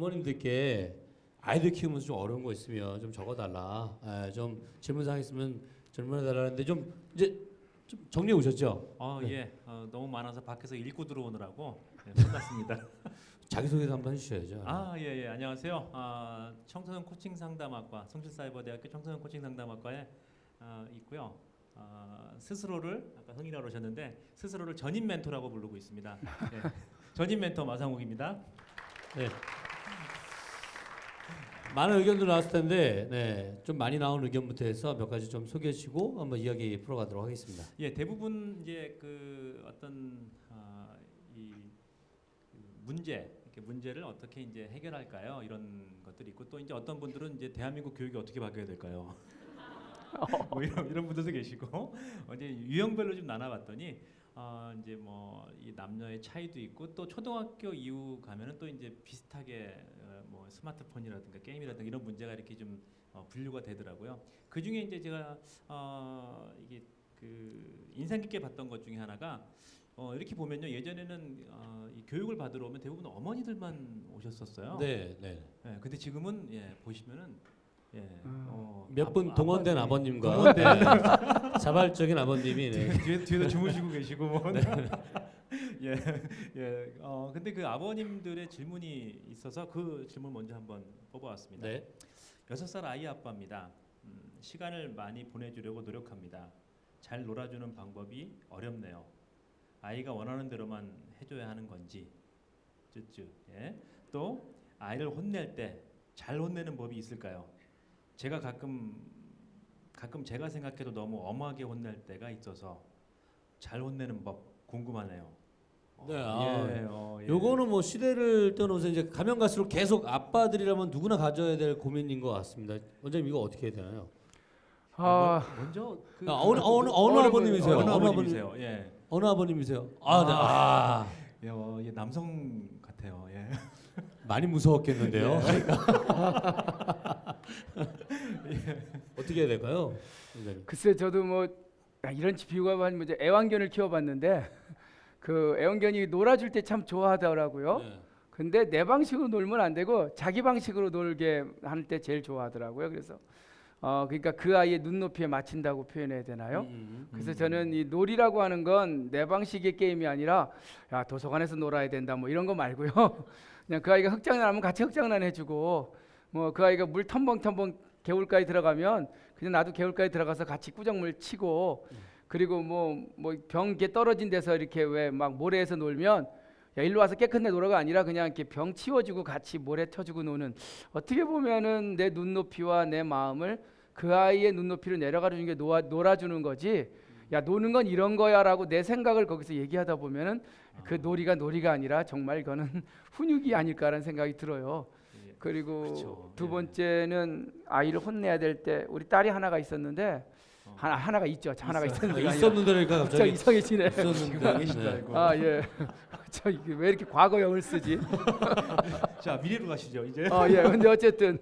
부모님들께 아이들 키우면서 좀 어려운 거 있으면 좀 적어달라. 좀 질문사항 있으면 질문해달라는데 좀 이제 좀 정리해 오셨죠? 네. 예. 너무 많아서 밖에서 읽고 들어오느라고 혼났습니다. 자기소개도 한번 해주셔야죠. 예. 안녕하세요. 청소년 코칭 상담학과 성실사이버대학교 청소년 코칭 상담학과에 있고요. 스스로를 아까 흥이라고 그러셨는데 스스로를 전임 멘토라고 부르고 있습니다. 네. 전임 멘토 마상욱입니다. 네. 많은 의견들 나왔을 텐데, 네, 좀 많이 나온 의견부터 해서 몇 가지 좀 소개해 주시고 한번 이야기 풀어가도록 하겠습니다. 예, 대부분 이제 그 어떤 이 문제를 어떻게 이제 해결할까요? 이런 것들이 있고 또 이제 어떤 분들은 이제 대한민국 교육이 어떻게 바뀌어야 될까요? 뭐 이런 분들도 계시고 이제 유형별로 좀 나눠봤더니 이제 뭐 이 남녀의 차이도 있고 또 초등학교 이후 가면은 또 이제 비슷하게 뭐 스마트폰이라든가 게임이라든가 이런 문제가 이렇게 좀 분류가 되더라고요. 그 중에 이제 제가 이게 그 인상 깊게 봤던 것 중에 하나가 이렇게 보면요 예전에는 이 교육을 받으러 오면 대부분 어머니들만 오셨었어요. 네. 근데 지금은 보시면은 몇 분 동원된 아버님과 동원된 자발적인 아버님이 네. 뒤에도 주무시고 계시고 뭐. 근데 그 아버님들의 질문이 있어서 그 질문 먼저 한번 뽑아왔습니다. 네. 6살 아이 아빠입니다. 시간을 많이 보내주려고 노력합니다. 잘 놀아주는 방법이 어렵네요. 아이가 원하는 대로만 해줘야 하는 건지. 또 아이를 혼낼 때 잘 혼내는 법이 있을까요? 제가 가끔 제가 생각해도 너무 엄하게 혼낼 때가 있어서 잘 혼내는 법 궁금하네요. 네. 요거는 뭐 시대를 떠나서 이제 가면 갈수록 계속 아빠들이라면 누구나 가져야 될 고민인 것 같습니다. 원장님 이거 어떻게 해야 되나요? 먼저 어느 아버님이세요? 어느 아버님이세요? 예. 어느 아버님이세요? 예, 남성 같아요. 예. 많이 무서웠겠는데요. 어떻게 해야 될까요? 원장님? 글쎄 저도 뭐 이런 비유가 아니면 이제 애완견을 키워봤는데 그 애완견이 놀아줄 때 참 좋아하더라고요. 네. 근데 내 방식으로 놀면 안 되고 자기 방식으로 놀게 할 때 제일 좋아하더라고요. 그래서 그러니까 그 아이의 눈높이에 맞춘다고 표현해야 되나요? 그래서 저는 이 놀이라고 하는 건 내 방식의 게임이 아니라 야 도서관에서 놀아야 된다 뭐 이런 거 말고요. 그냥 그 아이가 흑장난 하면 같이 흑장난 해주고 뭐 그 아이가 물 텀벙텀벙 개울가에 들어가면 그냥 나도 개울가에 들어가서 같이 꾸정물 치고 그리고 뭐 병 이렇게 떨어진 데서 이렇게 왜 막 모래에서 놀면 야 일로 와서 깨끗한 데 놀아가 아니라 그냥 이렇게 병 치워주고 같이 모래 쳐주고 노는 어떻게 보면은 내 눈높이와 내 마음을 그 아이의 눈높이로 내려가주는 게 놀아주는 거지. 야 노는 건 이런 거야라고 내 생각을 거기서 얘기하다 보면은 그 놀이가 아니라 정말 이거는 훈육이 아닐까라는 생각이 들어요. 그리고 그쵸. 두 번째는 아이를 혼내야 될 때 우리 딸이 하나가 있었는데 하나가 있죠. 하나가 있었는데 있었는데니까 갑자기 이상해지네. 있었는데. 계신다 네. 이거. 예. 저 이게 왜 이렇게 과거형을 쓰지? 자 미래로 가시죠 이제. 예. 근데 어쨌든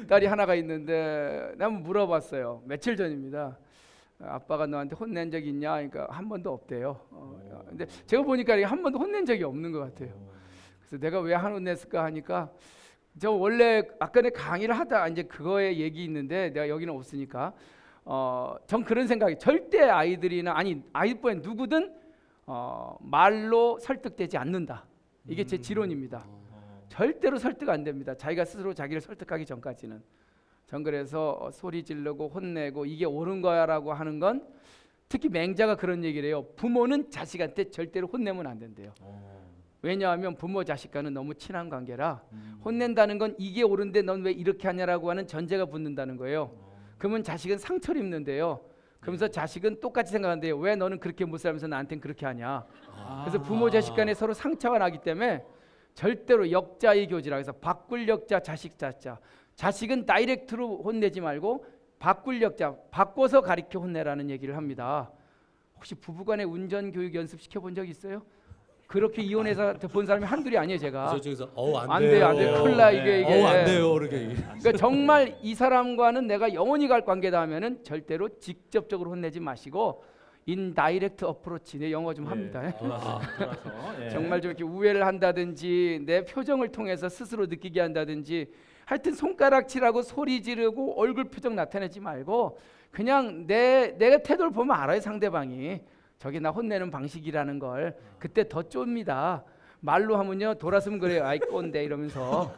딸이 하나가 있는데 내가 한번 물어봤어요. 며칠 전입니다. 아빠가 너한테 혼낸 적 있냐? 그러니까 한 번도 없대요. 근데 제가 보니까 한 번도 혼낸 적이 없는 것 같아요. 그래서 내가 왜 안 혼냈을까 하니까 저 원래 아까 내 강의를 하다 이제 그거에 얘기 있는데 내가 여기는 없으니까 전 그런 생각이 절대 아이들이나 아니 아이뿐 누구든 말로 설득되지 않는다. 이게 제 지론입니다. 절대로 설득 안 됩니다. 자기가 스스로 자기를 설득하기 전까지는. 전 그래서 소리 지르고 혼내고 이게 옳은 거야라고 하는 건 특히 맹자가 그런 얘기를 해요. 부모는 자식한테 절대로 혼내면 안 된대요. 왜냐하면 부모 자식과는 너무 친한 관계라 혼낸다는 건 이게 옳은데 넌 왜 이렇게 하냐라고 하는 전제가 붙는다는 거예요. 그러면 자식은 상처를 입는데요. 그러면서 자식은 똑같이 생각하는데요. 왜 너는 그렇게 못 살면서 나한테는 그렇게 하냐. 그래서 부모 자식 간에 서로 상처가 나기 때문에 절대로 역자의 교지라 해서 바꿀 역자 자식 자자. 자식은 다이렉트로 혼내지 말고 바꿀 역자 바꿔서 가르쳐 혼내라는 얘기를 합니다. 혹시 부부간에 운전 교육 연습 시켜본 적 있어요? 그렇게 이혼해서 본 사람이 한둘이 아니에요. 제가 저쪽에서 안 돼요. 큰일 나 이게 안 돼요. 이렇게. 그러니까 정말 이 사람과는 내가 영원히 갈 관계다 하면은 절대로 직접적으로 혼내지 마시고 인다이렉트 어프로치, 내 영어 좀 예. 합니다. 돌아서 예. 정말 좀 이렇게 우회를 한다든지 내 표정을 통해서 스스로 느끼게 한다든지 하여튼 손가락질하고 소리 지르고 얼굴 표정 나타내지 말고 그냥 내가 태도를 보면 알아요. 상대방이 저게 나 혼내는 방식이라는 걸. 그때 더 쫒니다. 말로 하면요 돌아서면 그래요. 아이 꼰대 이러면서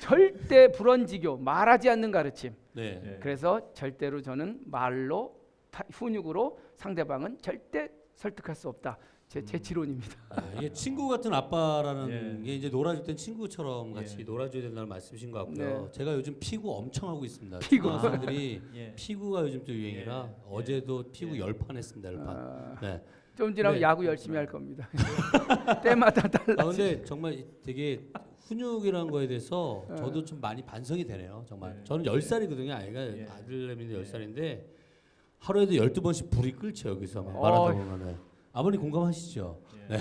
절대 불언지교, 말하지 않는 가르침. 네. 예. 그래서 절대로 저는 말로 훈육으로 상대방은 절대 설득할 수 없다. 제 지론입니다. 이게 친구 같은 아빠라는 예. 게 이제 놀아줄 땐 친구처럼 같이 예. 놀아줘야 된다는 말씀이신 것 같고요. 네. 제가 요즘 피구 엄청 하고 있습니다. 피구. 학생들이 예. 피구가 요즘 또 유행이라 예. 어제도 피구 예. 10판 했습니다. 10판. 아, 네. 좀 지나면 네. 야구 열심히 할 겁니다. 때마다 달라. 근데 정말 되게 훈육이라는 거에 대해서 어. 저도 좀 많이 반성이 되네요. 정말. 예. 저는 10살이거든요. 아이가 예. 아들내미도 예. 10살인데 하루에도 12번씩 불이 끓죠. 여기서 막 말하다 보면은. 아버님 공감하시죠? 예.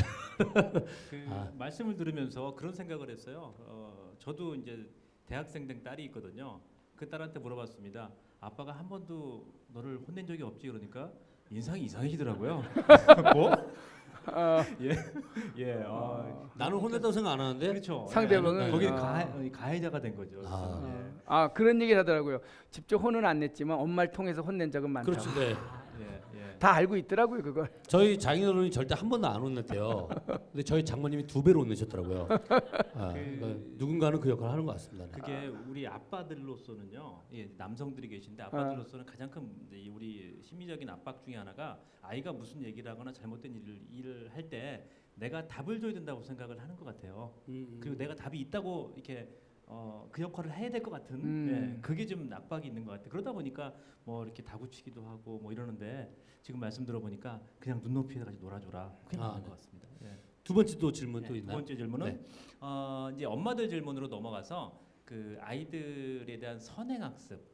그 아. 말씀을 들으면서 그런 생각을 했어요. 저도 이제 대학생 된 딸이 있거든요. 그 딸한테 물어봤습니다. 아빠가 한 번도 너를 혼낸 적이 없지? 그러니까 인상이 이상해지더라고요. 뭐? 예, 예. 나는 혼냈다고 생각 안 하는데 그렇죠. 상대방은 예. 거기 아. 가해자가 된 거죠. 아. 예. 그런 얘기를 하더라고요. 직접 혼은 안 냈지만 엄마를 통해서 혼낸 적은 많다. 그렇죠. 네. 예, 예. 다 알고 있더라고요 그걸. 저희 장인어른이 절대 한 번도 안 혼냈대요. 근데 저희 장모님이 2배로 혼내셨더라고요. 그러니까 누군가는 그 역할을 하는 것 같습니다. 네. 그게 우리 아빠들로서는요, 예, 남성들이 계신데 아빠들로서는 가장 큰 이 우리 심리적인 압박 중에 하나가 아이가 무슨 얘기를 하거나 잘못된 일을 할 때 내가 답을 줘야 된다고 생각을 하는 것 같아요. 그리고 내가 답이 있다고 이렇게 그 역할을 해야 될 것 같은 예, 그게 좀 압박이 있는 것 같아요. 그러다 보니까 뭐 이렇게 다구치기도 하고 뭐 이러는데 지금 말씀 들어보니까 그냥 눈높이에 가지고 놀아줘라 그냥 하는 것 같습니다. 예. 두 번째 또 질문 또 두 있나요? 번째 질문은 네. 이제 엄마들 질문으로 넘어가서 그 아이들에 대한 선행 학습.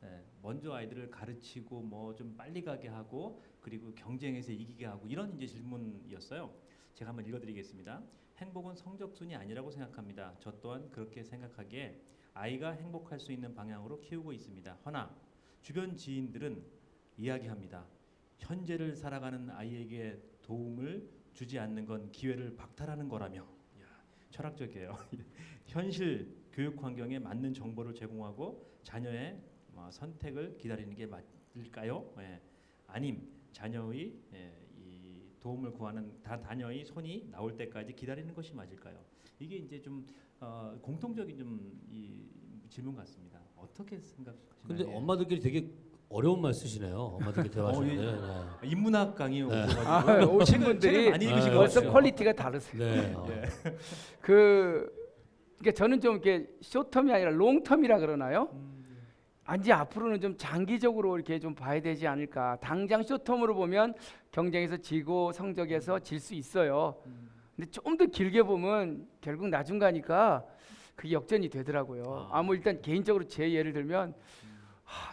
예, 먼저 아이들을 가르치고 뭐 좀 빨리 가게 하고 그리고 경쟁에서 이기게 하고 이런 이제 질문이었어요. 제가 한번 읽어드리겠습니다. 행복은 성적순이 아니라고 생각합니다. 저 또한 그렇게 생각하기에 아이가 행복할 수 있는 방향으로 키우고 있습니다. 허나 주변 지인들은 이야기합니다. 현재를 살아가는 아이에게 도움을 주지 않는 건 기회를 박탈하는 거라며. 이야, 철학적이에요. 현실 교육 환경에 맞는 정보를 제공하고 자녀의 선택을 기다리는 게 맞을까요? 예. 아님 자녀의 이 도움을 구하는 자녀의 손이 나올 때까지 기다리는 것이 맞을까요? 이게 이제 좀 공통적인 좀 이 질문 같습니다. 어떻게 생각하시나요? 근데 예. 엄마들끼리 되게 어려운 말 쓰시네요. 엄마들끼리 대화하시는데. 네. 인문학 강의 네. 오셔가지고 오신 책을 분들이 많이 읽으신 것 벌써 같아요. 퀄리티가 다르세요. 네. 예. 그러니까 저는 좀 이렇게 숏텀이 아니라 롱텀이라 그러나요? 이제 앞으로는 좀 장기적으로 이렇게 좀 봐야 되지 않을까. 당장 숏텀으로 보면 경쟁에서 지고 성적에서 질 수 있어요. 근데 좀 더 길게 보면 결국 나중 가니까 그게 역전이 되더라고요. 뭐 일단 개인적으로 제 예를 들면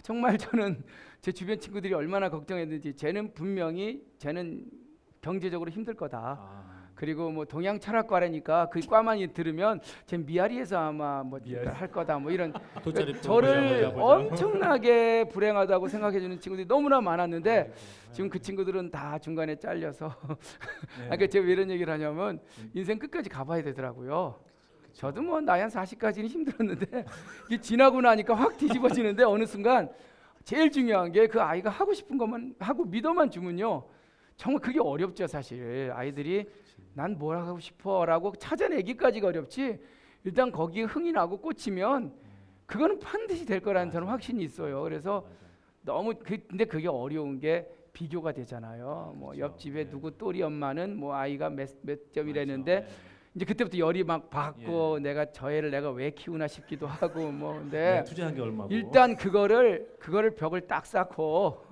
정말 저는 제 주변 친구들이 얼마나 걱정했는지 쟤는 분명히 경제적으로 힘들 거다. 그리고 뭐 동양 철학과라니까 그 과만 들으면 쟤 미아리에서 아마 뭐 할 거다 뭐 이런 돗자리 저를 보자. 엄청나게 불행하다고 생각해주는 친구들이 너무나 많았는데 지금 그 친구들은 다 중간에 잘려서 그러니까 제가 왜 이런 얘기를 하냐면 인생 끝까지 가봐야 되더라고요. 저도 뭐 나이 한 40까지는 힘들었는데 이게 지나고 나니까 확 뒤집어지는데 어느 순간 제일 중요한 게 그 아이가 하고 싶은 것만 하고 믿어만 주면요 정말 그게 어렵죠. 사실 아이들이 난 뭘 하고 싶어라고 찾아내기까지가 어렵지 일단 거기에 흥이 나고 꽂히면 그거는 반드시 될 거라는 저는 확신이 있어요. 그래서 너무 근데 그게 어려운 게 비교가 되잖아요. 뭐 옆집에 누구 또리 엄마는 뭐 아이가 몇 점이랬는데 이제 그때부터 열이 막 받고 내가 저 애를 내가 왜 키우나 싶기도 하고 뭐 근데 투자한 게 얼마고 일단 그거를 벽을 딱 쌓고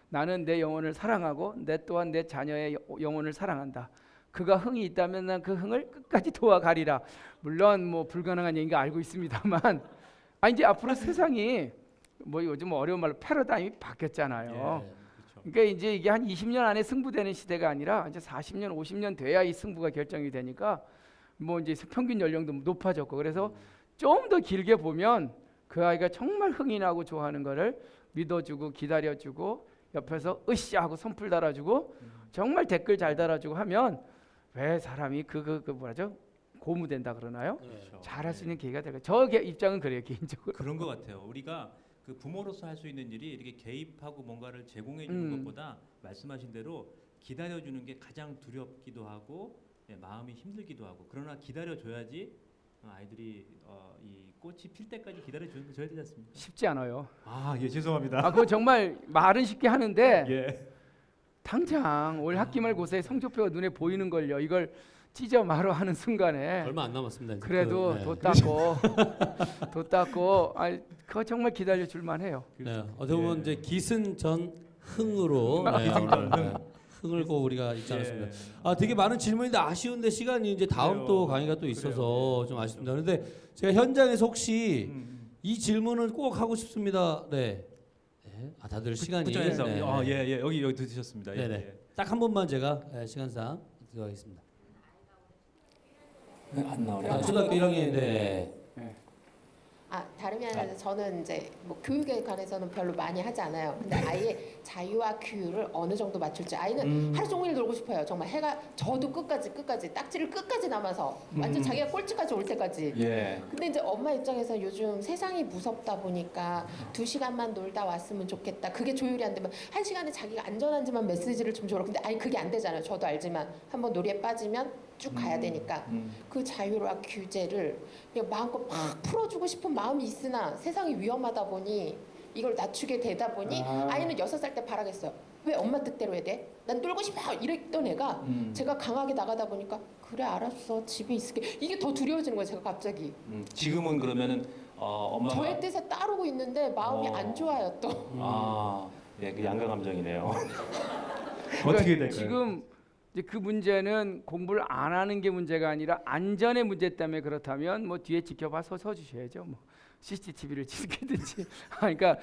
나는 내 영혼을 사랑하고 내 또한 내 자녀의 영혼을 사랑한다. 그가 흥이 있다면 난 그 흥을 끝까지 도와가리라. 물론 뭐 불가능한 얘기인 거 알고 있습니다만 이제 앞으로 세상이 뭐 요즘 어려운 말로 패러다임이 바뀌었잖아요. 그렇죠. 그러니까 이제 이게 한 20년 안에 승부되는 시대가 아니라 이제 40년, 50년 돼야 이 승부가 결정이 되니까 뭐 이제 평균 연령도 높아졌고 그래서 좀 더 길게 보면 그 아이가 정말 흥이 나고 좋아하는 거를 믿어주고 기다려주고 옆에서 으쌰 하고 손풀 달아주고 정말 댓글 잘 달아주고 하면 왜 사람이 그 뭐라죠? 고무된다 그러나요? 그렇죠. 잘할 수 네. 있는 계기가 되고 저 입장은 그래요 개인적으로. 그런 것 같아요. 우리가 그 부모로서 할 수 있는 일이 이렇게 개입하고 뭔가를 제공해 주는 것보다 말씀하신 대로 기다려 주는 게 가장 두렵기도 하고 예, 마음이 힘들기도 하고 그러나 기다려 줘야지 아이들이 이 꽃이 필 때까지 기다려 줘야 되지 않습니까? 쉽지 않아요. 아, 예, 죄송합니다. 그거 정말 말은 쉽게 하는데 예. 당장 올 학기말 고사의 성적표가 눈에 보이는 걸요. 이걸 찢어 말어 하는 순간에 얼마 안 남았습니다. 이제. 그래도 네. 도 닦고 그거 정말 기다려 줄만 해요. 네. 어떻게 보면 예. 이제 기승전 흥으로 네, 기승전 오늘, 흥을 꼭 우리가 있지 않았습니다. 예. 아 되게 많은 질문인데 아쉬운데 시간이 이제 다음 그래요. 또 강의가 또 있어서 그래요. 좀 아쉽습니다. 그런데 제가 현장에서 혹시 음. 이 질문을 꼭 하고 싶습니다. 네. 네. 아 다들 시간이 부천에서 네, 아, 네. 예, 예. 여기 드셨습니다. 예, 네네. 예. 딱 한 번만 제가 시간상 들어가겠습니다. 안 나오네. 아, 초등학교 1학년인데 다름이 아니라 저는 이제 뭐 교육에 관해서는 별로 많이 하지 않아요. 근데 아이의 자유와 규율을 어느 정도 맞출지 아이는 하루 종일 놀고 싶어요. 정말 해가 저도 끝까지 딱지를 끝까지 남아서 완전 자기가 꼴찌까지 올 때까지. 예. 근데 이제 엄마 입장에서 요즘 세상이 무섭다 보니까 2시간만 놀다 왔으면 좋겠다. 그게 조율이 안 되면 1시간에 자기가 안전한지만 메시지를 좀 줘라. 근데 그게 안 되잖아요. 저도 알지만 한번 놀이에 빠지면 쭉 가야 되니까 그 자유와 규제를 그냥 마음껏 막 풀어주고 싶은 마음이 있으나 세상이 위험하다 보니 이걸 낮추게 되다 보니 아이는 6살 때 바라겠어요. 왜 엄마 뜻대로 해야 돼? 난 놀고 싶어 이랬던 애가 제가 강하게 나가다 보니까 그래 알았어 집에 있을게 이게 더 두려워지는 거예요. 제가 갑자기 지금은 그러면은 엄마가 저의 뜻에 따르고 있는데 마음이 안 좋아요 또. 예, 그 양가 감정이네요. 그러니까 어떻게 될까요? 지금 이제 그 문제는 공부를 안 하는 게 문제가 아니라 안전의 문제 때문에 그렇다면 뭐 뒤에 지켜봐 서 주셔야죠. 뭐 CCTV를 지키든지. 그러니까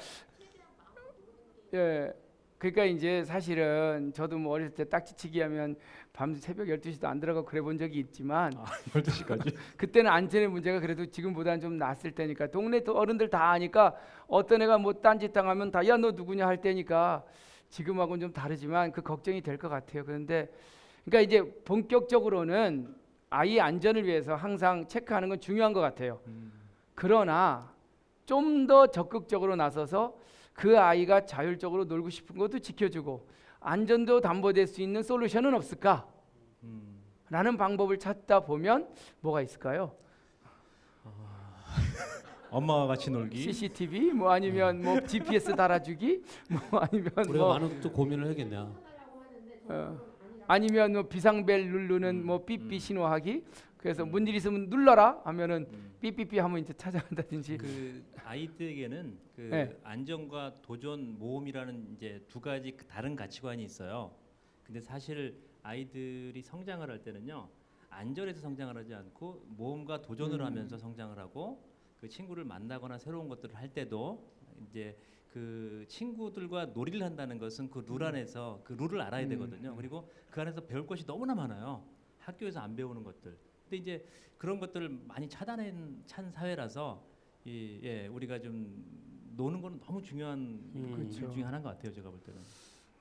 예. 그러니까 이제 사실은 저도 뭐 어렸을 때 딱지치기 하면 밤 새벽 12시도 안 들어가고 그래 본 적이 있지만 12시까지. 그때는 안전의 문제가 그래도 지금보다는 좀 낫을 때니까 동네 또 어른들 다 아니까 어떤 애가 뭐 딴짓 당하면 다 야 너 누구냐 할 때니까 지금하고는 좀 다르지만 그 걱정이 될 것 같아요. 그런데 그러니까 이제 본격적으로는 아이의 안전을 위해서 항상 체크하는 건 중요한 것 같아요. 그러나 좀 더 적극적으로 나서서 그 아이가 자율적으로 놀고 싶은 것도 지켜주고 안전도 담보될 수 있는 솔루션은 없을까? 라는 방법을 찾다 보면 뭐가 있을까요? 엄마와 같이 놀기. CCTV 뭐 아니면 뭐 GPS 달아주기 뭐 아니면 우리가 뭐 많은 또 고민을 해야겠네요. 아니면 뭐 비상벨 누르는 뭐 삐삐 신호하기. 그래서 뭔 일 있으면 눌러라 하면은 삐삐삐 하면 이제 찾아간다든지. 그 아이들에게는 그 네. 안전과 도전 모험이라는 이제 두 가지 다른 가치관이 있어요. 근데 사실 아이들이 성장을 할 때는요 안전에서 성장을 하지 않고 모험과 도전을 하면서 성장을 하고 그 친구를 만나거나 새로운 것들을 할 때도 이제 그 친구들과 놀이를 한다는 것은 그 룰 안에서 그 룰을 알아야 되거든요. 그리고 그 안에서 배울 것이 너무나 많아요. 학교에서 안 배우는 것들. 근데 이제 그런 것들을 많이 차단한 사회라서 우리가 좀 노는 거는 너무 중요한 일 중에 하나인 것 같아요. 제가 볼 때는.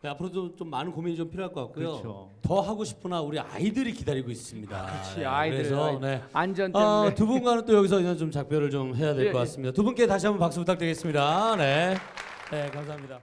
네, 앞으로도 좀 많은 고민이 좀 필요할 것 같고요. 그렇죠. 더 하고 싶으나 우리 아이들이 기다리고 있습니다. 그렇지, 네, 아이들. 그래서 네. 안전 때문에. 두 분과는 또 여기서 그냥 좀 작별을 좀 해야 될 예, 것 예. 같습니다. 두 분께 다시 한번 박수 부탁드리겠습니다. 네, 네 감사합니다.